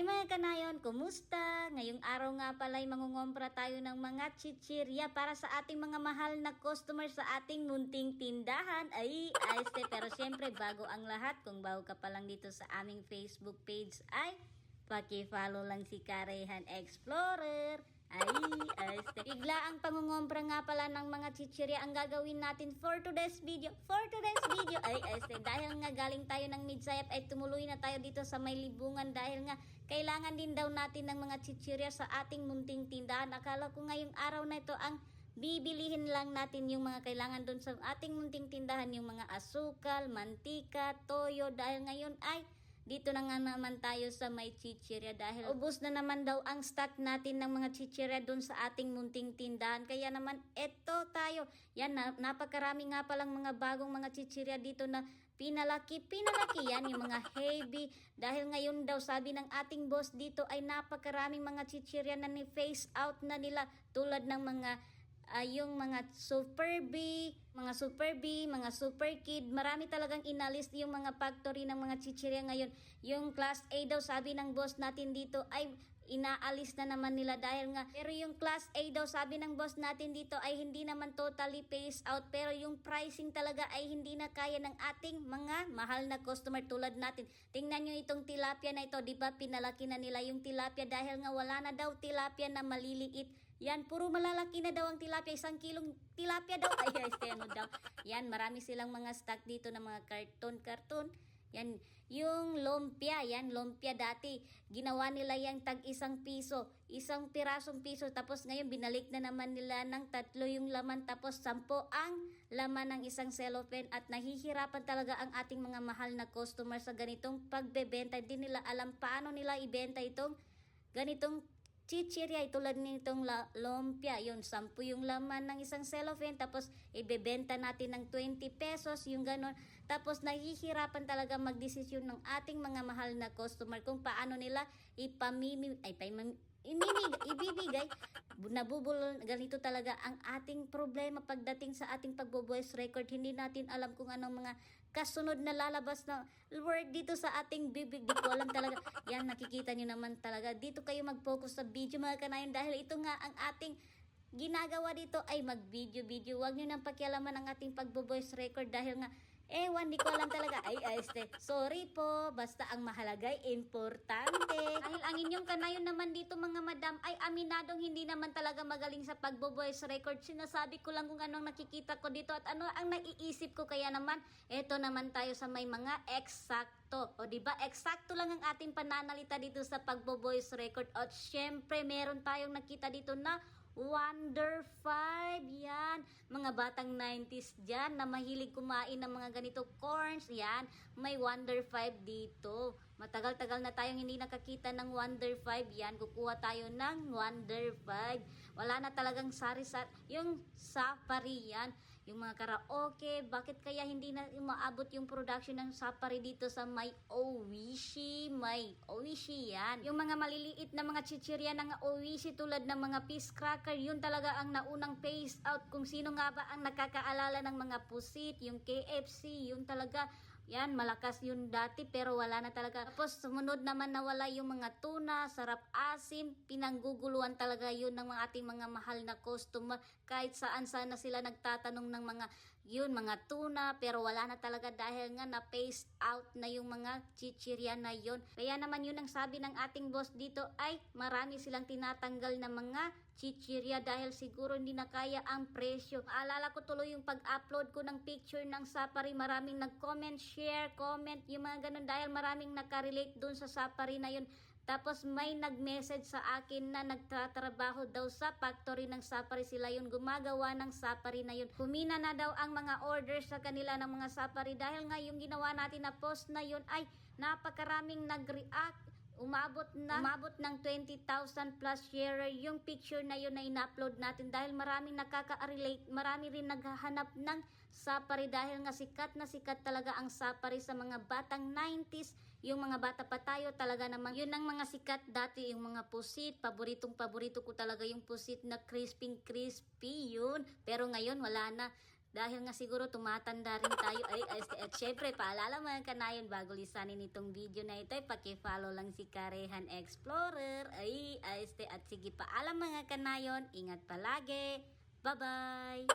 Hi mga kanayon, kumusta? Ngayong araw nga pala ay mangungompra tayo ng mga chichirya para sa ating mga mahal na customer sa ating munting tindahan. Pero syempre bago ang lahat, kung bago ka pa lang dito sa aming Facebook page ay paki-follow lang si Karehan Explorer. Bigla ang pangungompra nga pala ng mga chichirya ang gagawin natin for today's video. Dahil nga galing tayo ng Midsayap ay tumuloy na tayo dito sa may libungan dahil nga kailangan din daw natin ng mga chichirya sa ating munting tindahan. Akala ko ngayong araw na ito ang bibilihin lang natin yung mga kailangan doon sa ating munting tindahan, yung mga asukal, mantika, toyo, dahil ngayon ay dito na nga naman tayo sa may chichirya dahil ubos na naman daw ang stock natin ng mga chichirya dun sa ating munting tindahan. Kaya naman eto tayo. Yan, napakarami nga palang mga bagong mga chichirya dito na pinalaki yan, yung mga heavy. Dahil ngayon daw sabi ng ating boss dito ay napakaraming mga chichirya na ni-face out na nila tulad ng mga yung mga Super B, mga Super Kid, marami talagang inalis yung mga factory ng mga chichirya ngayon. Yung Class A daw sabi ng boss natin dito ay inaalis na naman nila dahil nga, pero yung Class A daw sabi ng boss natin dito ay hindi naman totally phase out, pero yung pricing talaga ay hindi na kaya ng ating mga mahal na customer tulad natin. Tingnan nyo itong tilapia na ito, di ba pinalaki na nila yung tilapia dahil nga wala na daw tilapia na maliliit. Yan, puro malalaki na daw ang tilapia. 1 kilong tilapia daw. Yan, marami silang mga stock dito na mga karton. Yan, yung lumpia. Yan, lumpia dati. Ginawa nila yung tag 1 piso. 1 pirasong piso. Tapos ngayon, binalik na naman nila ng 3 yung laman. Tapos 10 ang laman ng isang cellophane. At nahihirapan talaga ang ating mga mahal na customer sa ganitong pagbebenta. Hindi nila alam paano nila ibenta itong ganitong chichirya, tulad nitong lumpia. Yun, 10 yung laman ng isang cellophane, tapos ibebenta natin ng 20 pesos, yung ganon. Tapos nahihirapan talaga magdesisyon ng ating mga mahal na customer kung paano nila ibibigay. Nabubulol, ganito talaga ang ating problema pagdating sa ating pagbo-voice record. Hindi natin alam kung anong mga kasunod na lalabas na word dito sa ating bibig. Di ko alam talaga. Yan, nakikita nyo naman talaga. Dito kayo mag-focus sa video mga kanayon dahil ito nga ang ating ginagawa dito ay mag-video. Huwag nyo nang pakialaman ang ating pagbo-voice record dahil nga di ko alam talaga. Sorry po. Basta ang mahalaga ay importante. Dahil ang inyong kanayon naman dito mga madam ay aminadong hindi naman talaga magaling sa pagbo-voice record. Sinasabi ko lang kung anong nakikita ko dito at ano ang naiisip ko. Kaya naman, eto naman tayo sa may mga eksakto. O diba, eksakto lang ang ating pananalita dito sa pagbo-voice record. At syempre, meron tayong nakita dito na Wonder 5, yan. Mga batang 90s dyan na mahilig kumain ng mga ganito corns, yan. May Wonder 5 dito. Matagal-tagal na tayong hindi nakakita ng Wonder 5, yan. Kukuha tayo ng Wonder 5. Wala na talagang sari-sari. Yung safari, yan. Yung mga karaoke, bakit kaya hindi na maabot yung production ng safari dito sa may Oishi? May Oishi yan. Yung mga maliliit na mga chichirya ng Oishi tulad ng mga fish cracker, yun talaga ang naunang phase out. Kung sino nga ba ang nakakaalala ng mga pusit, yung KFC, yun talaga. Yan, malakas yun dati pero wala na talaga. Tapos sumunod naman nawala yung mga tuna, sarap asim, pinangguguluhan talaga yun ng mga ating mga mahal na customer. Kahit saan sana sila nagtatanong ng mga tuna, pero wala na talaga dahil nga na-phase out na yung mga chichirya na yun. Kaya naman yun ang sabi ng ating boss dito ay marami silang tinatanggal na mga chichirya dahil siguro hindi na kaya ang presyo. Alala ko tuloy yung pag-upload ko ng picture ng safari, maraming nag-comment, share, comment, yung mga ganun dahil maraming nakarelate dun sa safari na yun. Tapos may nag-message sa akin na nagtatrabaho daw sa factory ng safari, sila yun gumagawa ng safari na yun. Humina na daw ang mga orders sa kanila ng mga safari dahil nga yung ginawa natin na post na yun ay napakaraming nag-react. Umabot ng 20,000 plus sharer yung picture na yun na in-upload natin dahil maraming nakaka-relate, marami rin naghahanap ng safari dahil nga sikat na sikat talaga ang safari sa mga batang 90s. Yung mga bata pa tayo talaga naman yun ang mga sikat dati, yung mga pusit, paborito ko talaga yung pusit na crispy yun, pero ngayon wala na. Dahil nga siguro tumatanda rin tayo. At syempre, paalala mga kanayon, bago lisanin itong video na ito, paki-follow lang si Karehan Explorer. At sige, paalam mga kanayon, ingat palagi. Bye-bye!